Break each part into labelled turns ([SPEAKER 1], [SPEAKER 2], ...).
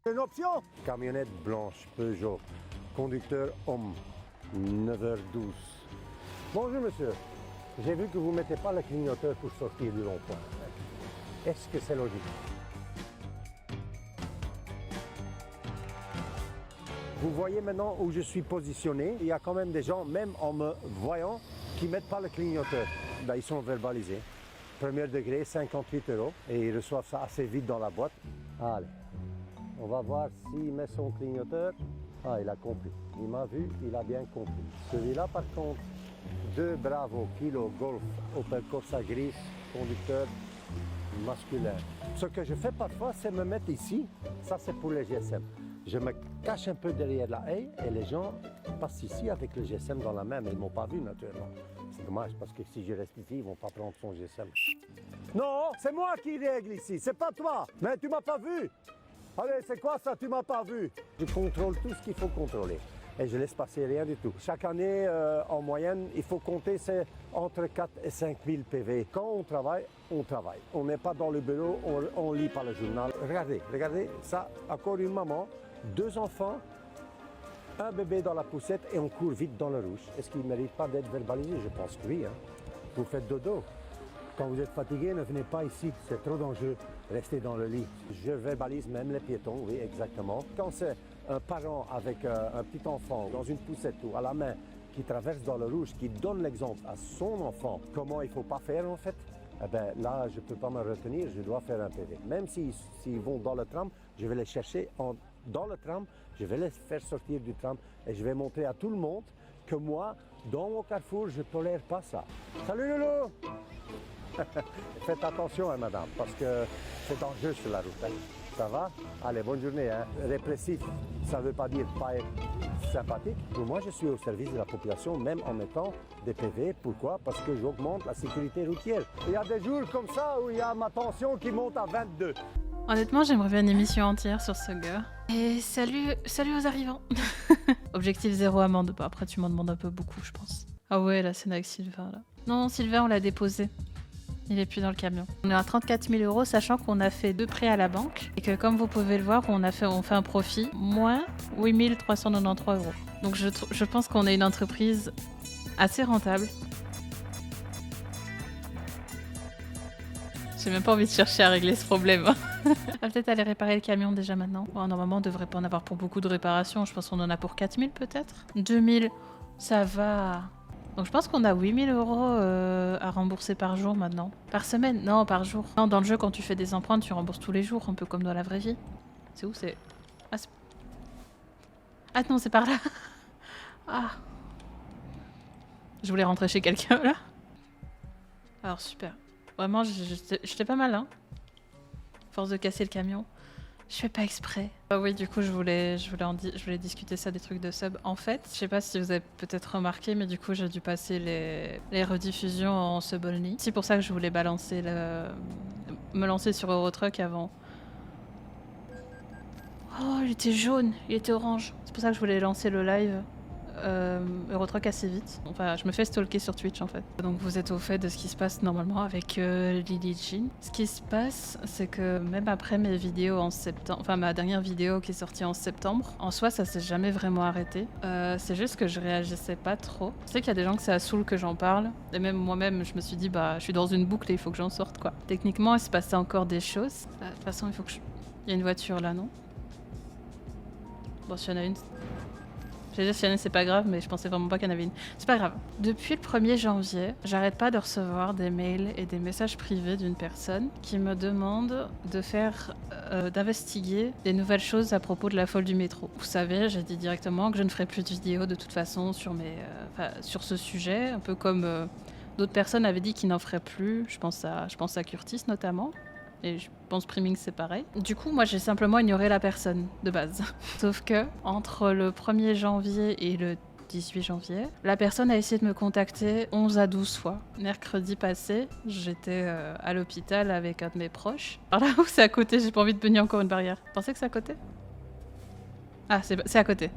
[SPEAKER 1] C'est une option. Camionnette blanche, Peugeot, conducteur homme, 9h12. Bonjour monsieur, j'ai vu que vous ne mettez pas le clignoteur pour sortir du rond-point. Est-ce que c'est logique? Vous voyez maintenant où je suis positionné. Il y a quand même des gens, même en me voyant, qui ne mettent pas le clignoteur. Ben, ils sont verbalisés. Premier degré, 58 € et ils reçoivent ça assez vite dans la boîte. Allez, on va voir s'il met son clignoteur. Ah, il a compris. Il m'a vu, il a bien compris. Celui-là, par contre, 2 Bravo, Kilo, Golf, Opel Corsa gris, conducteur masculin. Ce que je fais parfois, c'est me mettre ici. Ça, c'est pour les GSM. Je me cache un peu derrière la haie et les gens passent ici avec le GSM dans la main, mais ils ne m'ont pas vu naturellement. C'est dommage parce que si je reste ici, ils ne vont pas prendre son GSM. Non, c'est moi qui règle ici, c'est pas toi. Mais tu m'as pas vu. Allez, c'est quoi ça, tu m'as pas vu? Je contrôle tout ce qu'il faut contrôler et je laisse passer rien du tout. Chaque année, en moyenne, il faut compter, c'est entre 4 et 5 000 PV. Quand on travaille, on travaille. On n'est pas dans le bureau, on lit pas le journal. Regardez, ça, encore une maman, 2 enfants, un bébé dans la poussette et on court vite dans le rouge. Est-ce qu'il ne mérite pas d'être verbalisé? Je pense que oui. Hein. Vous faites dodo. Quand vous êtes fatigué, ne venez pas ici, c'est trop dangereux. Restez dans le lit. Je verbalise même les piétons, oui, exactement. Quand c'est un parent avec un petit enfant dans une poussette ou à la main qui traverse dans le rouge, qui donne l'exemple à son enfant, comment il ne faut pas faire en fait, eh bien, là, je ne peux pas me retenir, je dois faire un PV. Même s'ils vont dans le tram, je vais les chercher dans le tram, je vais les faire sortir du tram et je vais montrer à tout le monde que moi, dans mon carrefour, je ne tolère pas ça. Salut Loulou! Faites attention, hein, madame, parce que c'est dangereux sur la route. Hein. Ça va? Allez, bonne journée. Hein. Répressif, ça ne veut pas dire pas être sympathique. Pour moi, je suis au service de la population, même en mettant des PV. Pourquoi? Parce que j'augmente la sécurité routière. Il y a des jours comme ça où il y a ma tension qui monte à 22.
[SPEAKER 2] Honnêtement, j'aimerais bien une émission entière sur ce gars. Et salut aux arrivants. Objectif 0 amende. Bah, après, tu m'en demandes un peu beaucoup, je pense. Ah ouais, la scène avec Sylvain, là. Non, Sylvain, on l'a déposé. Il est plus dans le camion. On est à 34 000 €, sachant qu'on a fait 2 prêts à la banque. Et que comme vous pouvez le voir, on fait un profit moins 8 393 €. Donc je pense qu'on est une entreprise assez rentable. J'ai même pas envie de chercher à régler ce problème. On va peut-être aller réparer le camion déjà maintenant. Bon, normalement, on devrait pas en avoir pour beaucoup de réparations. Je pense qu'on en a pour 4 000 peut-être. 2 000, ça va. Donc je pense qu'on a 8 000 € à rembourser par jour maintenant. Par semaine? Non, par jour. Non, dans le jeu, quand tu fais des emprunts, tu rembourses tous les jours, un peu comme dans la vraie vie. C'est où c'est... Ah non, c'est par là. Ah. Je voulais rentrer chez quelqu'un, là. Alors, super. Vraiment, j'étais pas mal, hein. Force de casser le camion. Je fais pas exprès. Ah oui, du coup, je voulais discuter ça des trucs de sub. En fait, je sais pas si vous avez peut-être remarqué, mais du coup, j'ai dû passer les rediffusions en sub only. C'est pour ça que je voulais me lancer sur Eurotruck avant. Oh, il était jaune, il était orange. C'est pour ça que je voulais lancer le live Eurotruck assez vite. Enfin, je me fais stalker sur Twitch en fait. Donc vous êtes au fait de ce qui se passe normalement avec Lily Jean. Ce qui se passe, c'est que même après mes vidéos en septembre, enfin ma dernière vidéo qui est sortie en septembre, en soi ça s'est jamais vraiment arrêté. C'est juste que je réagissais pas trop. Je sais qu'il y a des gens que ça saoule que j'en parle. Et même moi-même, je me suis dit, bah je suis dans une boucle et il faut que j'en sorte quoi. Techniquement, il se passait encore des choses. De toute façon, il faut que il y a une voiture là, non? Bon, s'il y en a une... J'allais dire, si c'est pas grave, mais je pensais vraiment pas qu'il y en avait une. C'est pas grave. Depuis le 1er janvier, j'arrête pas de recevoir des mails et des messages privés d'une personne qui me demande d'investiguer des nouvelles choses à propos de la folle du métro. Vous savez, j'ai dit directement que je ne ferai plus de vidéos de toute façon sur ce sujet, un peu comme d'autres personnes avaient dit qu'ils n'en feraient plus. Je pense à Curtis notamment. Et je pense Priming c'est pareil. Du coup, moi j'ai simplement ignoré la personne de base. Sauf que entre le 1er janvier et le 18 janvier, la personne a essayé de me contacter 11 à 12 fois. Mercredi passé, j'étais à l'hôpital avec un de mes proches. Alors là où c'est à côté, j'ai pas envie de venir encore une barrière. Vous pensez que c'est à côté? Ah, c'est à côté.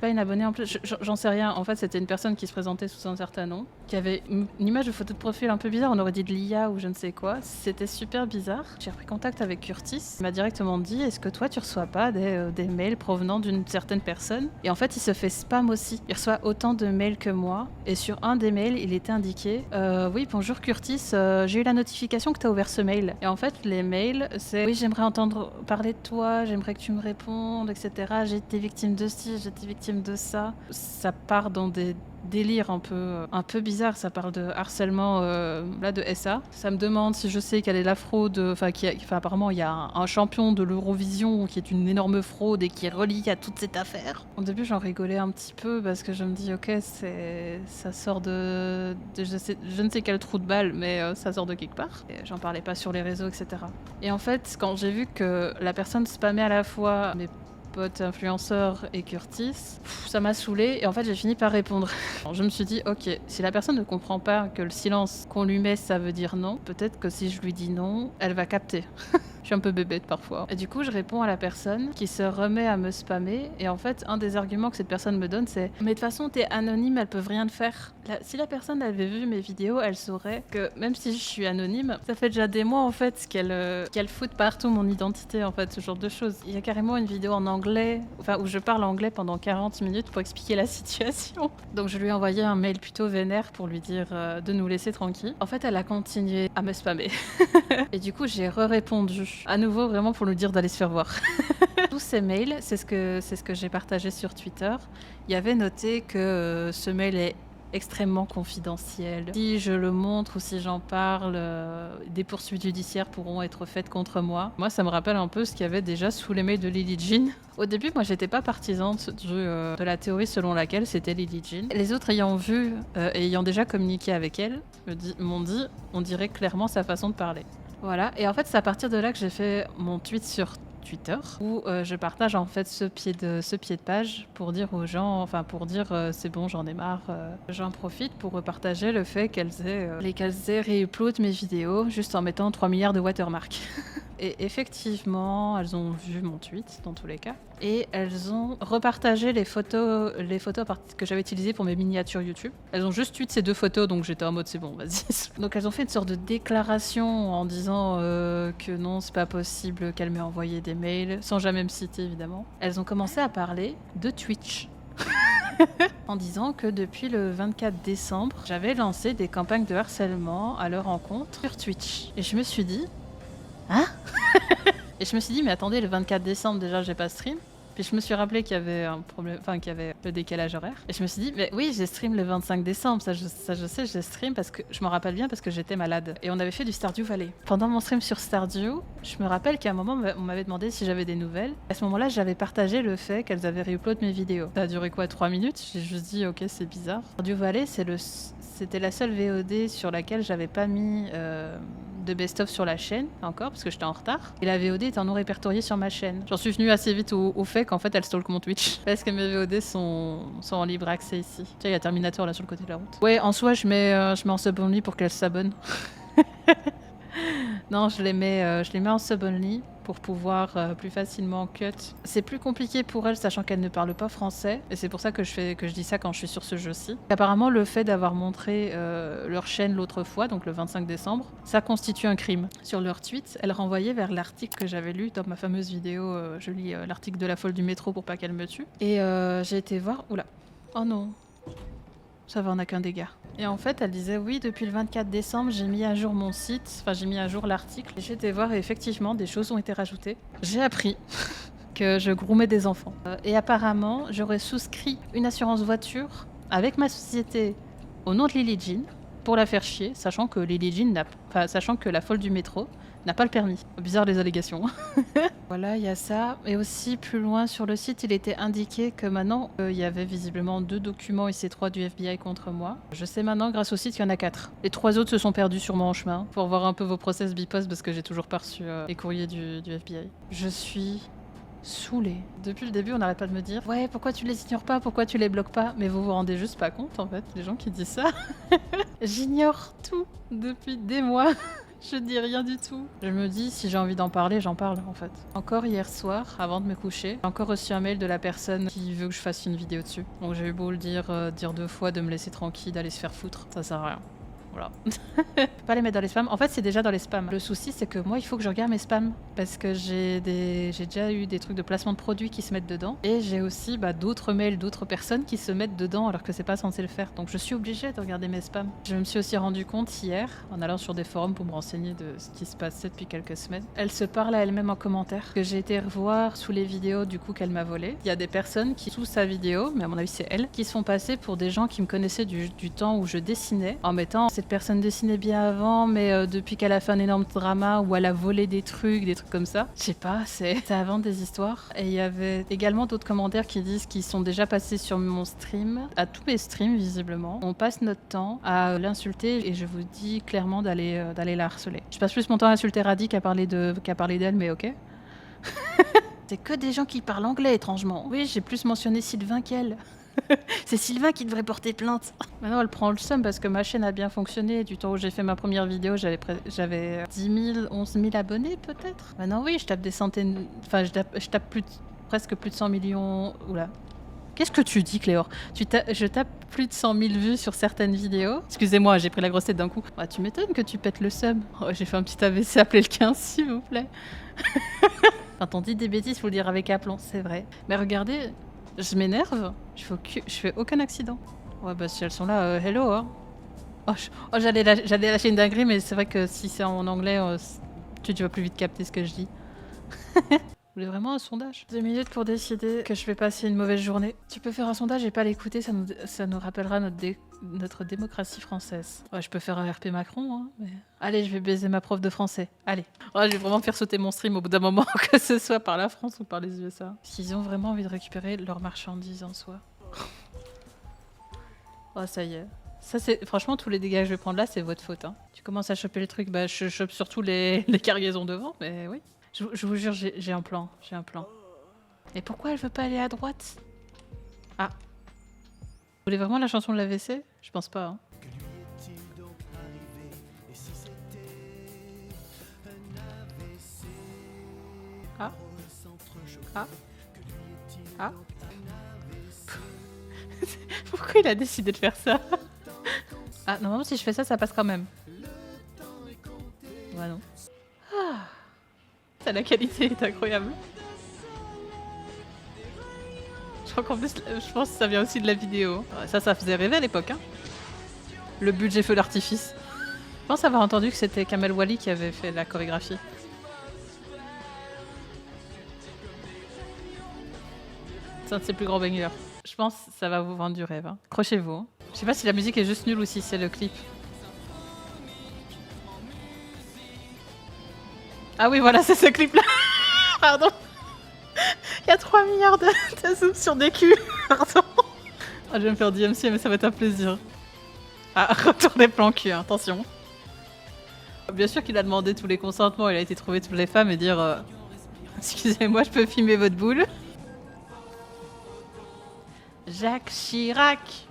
[SPEAKER 2] pas une abonnée en plus, j'en sais rien. En fait, c'était une personne qui se présentait sous un certain nom, qui avait une image de photo de profil un peu bizarre, on aurait dit de l'IA ou je ne sais quoi. C'était super bizarre. J'ai repris contact avec Curtis. Il m'a directement dit, est-ce que toi, tu reçois pas des mails provenant d'une certaine personne? Et en fait, il se fait spam aussi. Il reçoit autant de mails que moi. Et sur un des mails, il était indiqué, oui, bonjour Curtis, j'ai eu la notification que tu as ouvert ce mail. Et en fait, les mails, c'est, oui, j'aimerais entendre parler de toi, j'aimerais que tu me répondes, etc. J'ai été victime de ci, j'ai été victime de ça. Ça part dans des délire un peu bizarre. Ça parle de harcèlement là de SA. Ça me demande si je sais quelle est la fraude. Enfin, apparemment il y a un champion de l'Eurovision qui est une énorme fraude et qui est relié à toute cette affaire. Au début j'en rigolais un petit peu parce que je me dis ok, ça sort de je ne sais quel trou de balle, mais ça sort de quelque part. Et j'en parlais pas sur les réseaux, etc. Et en fait quand j'ai vu que la personne spammait à la fois mes pote influenceur et Curtis, ça m'a saoulée et en fait j'ai fini par répondre. Je me suis dit ok, si la personne ne comprend pas que le silence qu'on lui met ça veut dire non, peut-être que si je lui dis non, elle va capter. Je suis un peu bébête parfois. Et du coup, je réponds à la personne qui se remet à me spammer. Et en fait, un des arguments que cette personne me donne, c'est mais de toute façon, t'es anonyme, elles peuvent rien te faire. Si la personne avait vu mes vidéos, elle saurait que même si je suis anonyme, ça fait déjà des mois en fait qu'elle fout partout mon identité, en fait, ce genre de choses. Il y a carrément une vidéo en anglais, enfin où je parle anglais pendant 40 minutes pour expliquer la situation. Donc je lui ai envoyé un mail plutôt vénère pour lui dire de nous laisser tranquilles. En fait, elle a continué à me spammer. Et du coup, j'ai répondu à nouveau vraiment pour nous dire d'aller se faire voir. Tous ces mails, c'est ce que j'ai partagé sur Twitter. Il y avait noté que ce mail est extrêmement confidentiel. Si je le montre ou si j'en parle, des poursuites judiciaires pourront être faites contre moi. Moi, ça me rappelle un peu ce qu'il y avait déjà sous les mails de Lily Jean. Au début, moi, j'étais pas partisante de la théorie selon laquelle c'était Lily Jean. Les autres ayant vu et ayant déjà communiqué avec elle m'ont dit, on dirait clairement sa façon de parler. Voilà, et en fait, c'est à partir de là que j'ai fait mon tweet sur Twitter où je partage en fait ce pied de page pour dire aux gens, enfin pour dire c'est bon, j'en ai marre. J'en profite pour repartager le fait qu'elles aient réupload mes vidéos juste en mettant 3 milliards de watermarks. Et effectivement, elles ont vu mon tweet dans tous les cas. Et elles ont repartagé les photos que j'avais utilisées pour mes miniatures YouTube. Elles ont juste tweet ces 2 photos, donc j'étais en mode c'est bon, vas-y. Donc elles ont fait une sorte de déclaration en disant que non, c'est pas possible qu'elle m'ait envoyé des mails, sans jamais me citer évidemment. Elles ont commencé à parler de Twitch. En disant que depuis le 24 décembre, j'avais lancé des campagnes de harcèlement à leur encontre sur Twitch. Et je me suis dit... Hein? Et je me suis dit, mais attendez, le 24 décembre, déjà, j'ai pas stream. Puis je me suis rappelé qu'il y avait un problème, enfin qu'il y avait le décalage horaire. Et je me suis dit, mais oui, j'ai stream le 25 décembre, ça je sais, j'ai stream parce que je m'en rappelle bien parce que j'étais malade. Et on avait fait du Stardew Valley. Pendant mon stream sur Stardew, je me rappelle qu'à un moment, on m'avait demandé si j'avais des nouvelles. À ce moment-là, j'avais partagé le fait qu'elles avaient réupload mes vidéos. Ça a duré quoi, 3 minutes? J'ai juste dit, ok, c'est bizarre. Stardew Valley, c'était la seule VOD sur laquelle j'avais pas mis de best-of sur la chaîne encore parce que j'étais en retard et la VOD est en non répertoriée sur ma chaîne. J'en suis venue assez vite au fait qu'en fait elle stalk mon Twitch parce que mes VOD sont en libre accès ici. Tiens, il y a Terminator là sur le côté de la route. Ouais, en soi je mets en sub only pour qu'elle s'abonne. Non, je les mets en sub only pour pouvoir plus facilement cut. C'est plus compliqué pour elles sachant qu'elles ne parlent pas français et c'est pour ça que je dis ça quand je suis sur ce jeu-ci. Apparemment le fait d'avoir montré leur chaîne l'autre fois, donc le 25 décembre, ça constitue un crime. Sur leur tweet, elles renvoyaient vers l'article que j'avais lu dans ma fameuse vidéo, je lis l'article de la folle du métro pour pas qu'elle me tue. Et j'ai été voir... Oula. Oh non. Ça va, on n'a qu'un dégât. Et en fait, elle disait oui, depuis le 24 décembre, j'ai mis à jour mon site, enfin j'ai mis à jour l'article. J'ai été voir et effectivement, des choses ont été rajoutées. J'ai appris que je groomais des enfants. Et apparemment, j'aurais souscrit une assurance voiture avec ma société au nom de Lily Jean pour la faire chier, sachant que Lily Jean sachant que la folle du métro n'a pas le permis. Bizarre les allégations. Voilà, il y a ça. Et aussi, plus loin sur le site, il était indiqué que maintenant, il y avait visiblement 2 documents IC3 du FBI contre moi. Je sais maintenant, grâce au site, il y en a 4. Les 3 autres se sont perdus sûrement en chemin. Pour voir un peu vos process bipost, parce que j'ai toujours pas reçu les courriers du FBI. Je suis saoulée. Depuis le début, on n'arrête pas de me dire « Ouais, pourquoi tu les ignores pas? Pourquoi tu les bloques pas ?» Mais vous vous rendez juste pas compte, en fait, les gens qui disent ça. J'ignore tout depuis des mois. Je dis rien du tout. Je me dis, si j'ai envie d'en parler, j'en parle en fait. Encore hier soir, avant de me coucher, j'ai encore reçu un mail de la personne qui veut que je fasse une vidéo dessus. Donc j'ai eu beau le dire 2 fois, de me laisser tranquille, d'aller se faire foutre. Ça sert à rien. Voilà. Faut pas les mettre dans les spams. En fait, c'est déjà dans les spams. Le souci, c'est que moi, il faut que je regarde mes spams. Parce que j'ai déjà eu des trucs de placement de produits qui se mettent dedans. Et j'ai aussi d'autres mails d'autres personnes qui se mettent dedans alors que c'est pas censé le faire. Donc je suis obligée de regarder mes spams. Je me suis aussi rendu compte hier, en allant sur des forums pour me renseigner de ce qui se passait depuis quelques semaines. Elle se parle à elle-même en commentaire. Que j'ai été revoir sous les vidéos du coup qu'elle m'a volé. Il y a des personnes qui, sous sa vidéo, mais à mon avis c'est elle, qui se font passer pour des gens qui me connaissaient du temps où je dessinais, en mettant cette personne dessinait bien avant, mais depuis qu'elle a fait un énorme drama où elle a volé des trucs comme ça. Je sais pas, ça invente des histoires. Et il y avait également d'autres commentaires qui disent qu'ils sont déjà passés sur mon stream, à tous mes streams visiblement. On passe notre temps à l'insulter et je vous dis clairement d'aller la harceler. Je passe plus mon temps à insulter Radhi qu'à parler d'elle, mais ok. C'est que des gens qui parlent anglais étrangement. Oui, j'ai plus mentionné Sylvain qu'elle. C'est Sylvain qui devrait porter plainte. Maintenant, elle prend le seum parce que ma chaîne a bien fonctionné. Du temps où j'ai fait ma première vidéo, j'avais 10 000, 11 000 abonnés peut-être. Maintenant, oui, je tape des centaines... Enfin, je tape presque plus de 100 millions... Oula. Qu'est-ce que tu dis, Cléor? Je tape plus de 100 000 vues sur certaines vidéos. Excusez-moi, j'ai pris la grosse tête d'un coup. Ah, tu m'étonnes que tu pètes le seum. Oh, j'ai fait un petit AVC, appelez le 15, s'il vous plaît. Quand on dit des bêtises, il faut le dire avec aplomb, c'est vrai. Mais regardez... Je m'énerve, je fais aucun accident. Ouais, bah si elles sont là, hello, hein. J'allais lâcher une dinguerie, mais c'est vrai que si c'est en anglais, tu vas plus vite capter ce que je dis. Vous voulez vraiment un sondage? 2 minutes pour décider que je vais passer une mauvaise journée. Tu peux faire un sondage et pas l'écouter, ça nous rappellera notre démocratie française. Ouais, je peux faire un RP Macron, hein, mais... Allez, je vais baiser ma prof de français. Allez. Ouais, je vais vraiment faire sauter mon stream au bout d'un moment, que ce soit par la France ou par les USA. S'ils ont vraiment envie de récupérer leurs marchandises en soi. Oh, ça y est. Ça, c'est... Franchement, tous les dégâts que je vais prendre là, c'est votre faute. Hein. Tu commences à choper le truc, bah je chope surtout les cargaisons devant, mais oui. Je vous jure, j'ai un plan. J'ai un plan. Et pourquoi elle veut pas aller à droite? Ah. Vous voulez vraiment la chanson de l'AVC? Je pense pas. Hein. Ah. Ah. Ah. Pourquoi il a décidé de faire ça? Ah, normalement, si je fais ça, ça passe quand même. Ouais, non. Ah. Ça, la qualité est incroyable. Je crois qu'en plus, je pense que ça vient aussi de la vidéo. Ça faisait rêver à l'époque. Hein. Le budget feu d'artifice. Je pense avoir entendu que c'était Kamel Wally qui avait fait la chorégraphie. C'est un de ses plus grands bangers. Je pense que ça va vous vendre du rêve. Hein. Accrochez-vous. Hein. Je sais pas si la musique est juste nulle ou si c'est le clip. Ah oui, voilà, c'est ce clip-là. Pardon. Il y a 3 milliards de zooms sur des culs. Pardon. Ah, je vais me faire DMC, mais ça va être un plaisir. Ah, retour des plans cul, hein, attention. Bien sûr qu'il a demandé tous les consentements, il a été trouver toutes les femmes et dire excusez-moi, je peux filmer votre boule? Jacques Chirac.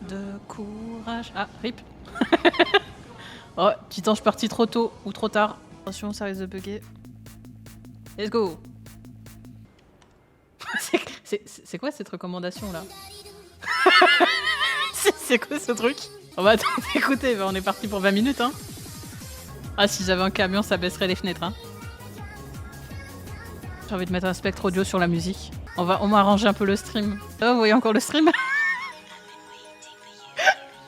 [SPEAKER 2] De courage. Ah, rip. Oh, petit ange parti trop tôt ou trop tard. Attention, ça risque de bugger. Let's go. C'est quoi cette recommandation là? C'est quoi ce truc? Oh bah attends, écoutez, on est parti pour 20 minutes hein. Ah si j'avais un camion ça baisserait les fenêtres hein. J'ai envie de mettre un spectre audio sur la musique. On va arranger un peu le stream. Oh, vous voyez encore le stream?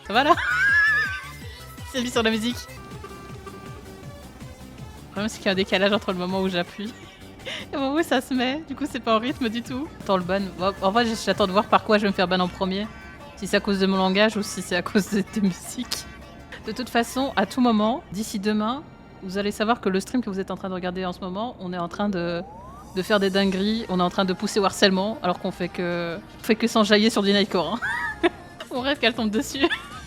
[SPEAKER 2] Ça va là? C'est mis sur la musique. Le problème c'est qu'il y a un décalage entre le moment où j'appuie et le moment où ça se met. Du coup c'est pas en rythme du tout. Attends le ban. En vrai j'attends de voir par quoi je vais me faire ban en premier. Si c'est à cause de mon langage ou si c'est à cause de musique. De toute façon, à tout moment, d'ici demain, vous allez savoir que le stream que vous êtes en train de regarder en ce moment, on est en train de faire des dingueries, on est en train de pousser au harcèlement, alors qu'on fait que s'enjailler sur du Nightcore. Hein. On rêve qu'elle tombe dessus,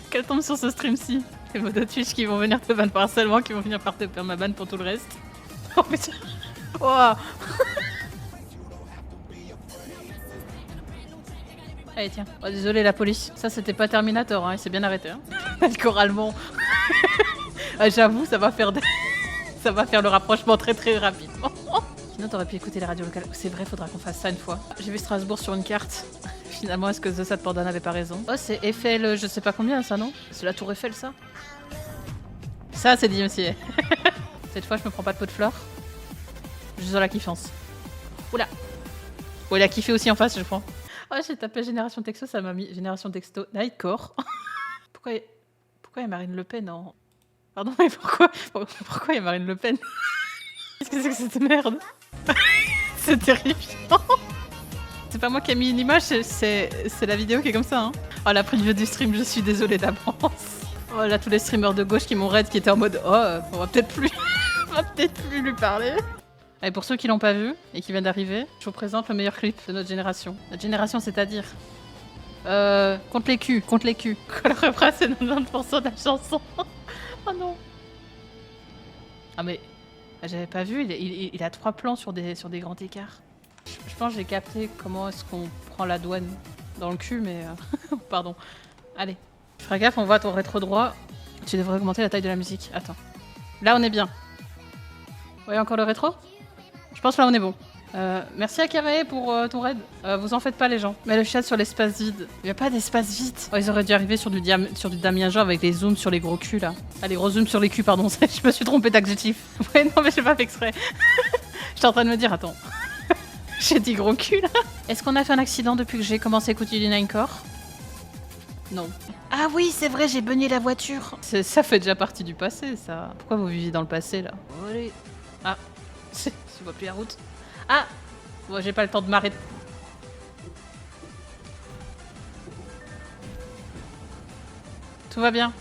[SPEAKER 2] qu'elle tombe sur ce stream-ci. Les mots de Twitch qui vont venir te ban par harcèlement, qui vont finir par te faire ma ban pour tout le reste. Oh putain. Wow. Allez tiens. Oh, désolé la police. Ça c'était pas Terminator, hein, il s'est bien arrêté. Hein. D'accord allemand. J'avoue, ça va faire ça va faire le rapprochement très très rapidement. Sinon, t'aurais pu écouter les radios locales. C'est vrai, faudra qu'on fasse ça une fois. J'ai vu Strasbourg sur une carte. Finalement, est-ce que The Sad Panda n'avait pas raison? Oh, c'est Eiffel, je sais pas combien ça, non? C'est la tour Eiffel, ça? Ça, c'est dit aussi. Cette fois, je me prends pas de pot de fleurs. Juste dans la kiffance. Oula. Oh, il a kiffé aussi en face, je crois. Oh, j'ai tapé Génération Texto, ça m'a mis Génération Texto Nightcore. Pourquoi il y a Marine Le Pen en... Pardon, mais pourquoi il y a Marine Le Pen? Qu'est-ce que c'est que cette merde? C'est terrifiant. C'est pas moi qui ai mis une image, c'est la vidéo qui est comme ça. Hein. Oh, la preview du stream, je suis désolée d'avance. Oh là, tous les streamers de gauche qui m'ont raid, qui étaient en mode oh, on va peut-être plus lui parler. Et pour ceux qui l'ont pas vu et qui viennent d'arriver, je vous présente le meilleur clip de notre génération. Notre génération, c'est-à-dire compte les culs. Le refrain, c'est 90% de la chanson. Oh non. Ah mais j'avais pas vu, il a 3 plans sur des grands écarts. Je pense que j'ai capté comment est-ce qu'on prend la douane dans le cul, mais... Pardon. Allez. Ferai gaffe, on voit ton rétro droit. Tu devrais augmenter la taille de la musique. Attends. Là, on est bien. Vous voyez encore le rétro? Je pense que là, on est bon. Merci à Carré pour ton raid. Vous en faites pas, les gens. Mais le chat sur l'espace vide. Il n'y a pas d'espace vide. Oh, ils auraient dû arriver sur du Damien Jean avec les zooms sur les gros culs, là. Ah, les gros zooms sur les culs, pardon. Je me suis trompée d'adjectif. Ouais, non, mais j'ai pas fait exprès. J'étais en train de me dire, attends. J'ai dit gros cul, là. Est-ce qu'on a fait un accident depuis que j'ai commencé à écouter du Ninecore? Non. Ah oui, c'est vrai, j'ai beugné la voiture. Ça fait déjà partie du passé, ça. Pourquoi vous viviez dans le passé, là? Allez. Ah. Je vois plus la route. Ah! Bon, j'ai pas le temps de m'arrêter. Tout va bien.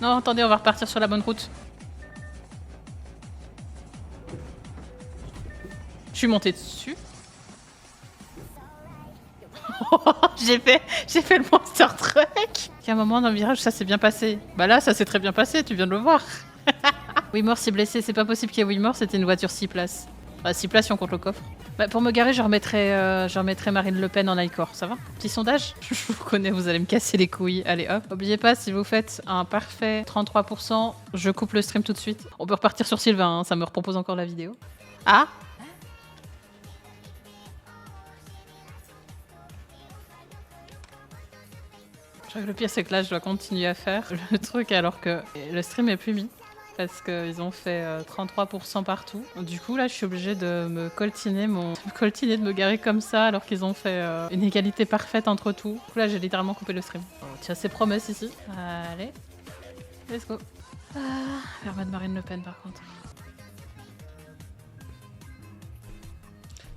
[SPEAKER 2] Non, attendez, on va repartir sur la bonne route. Je suis montée dessus. J'ai fait le Monster Truck. Il y a un moment dans le virage, ça s'est bien passé. Bah là, ça s'est très bien passé, tu viens de le voir. Wimore s'est blessé, c'est pas possible qu'il y ait Wimore, c'était une voiture 6 places. Bah, 6 places si on compte le coffre. Bah, pour me garer, je remettrai Marine Le Pen en Nightcore, ça va? Petit sondage? Je vous connais, vous allez me casser les couilles. Allez hop. N'oubliez pas, si vous faites un parfait 33%, je coupe le stream tout de suite. On peut repartir sur Sylvain, hein, ça me repropose encore la vidéo. Ah! Je crois que le pire, c'est que là, je dois continuer à faire le truc alors que le stream est plus mis. Parce qu'ils ont fait 33% partout. Du coup, là, je suis obligée de me coltiner, de me garer comme ça alors qu'ils ont fait une égalité parfaite entre tout. Du coup, là, j'ai littéralement coupé le stream. Oh, tiens, c'est promesses ici. Allez. Let's go. Verbe de Marine Le Pen, par contre.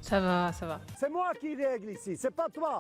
[SPEAKER 2] Ça va, ça va.
[SPEAKER 1] C'est moi qui règle ici, c'est pas toi.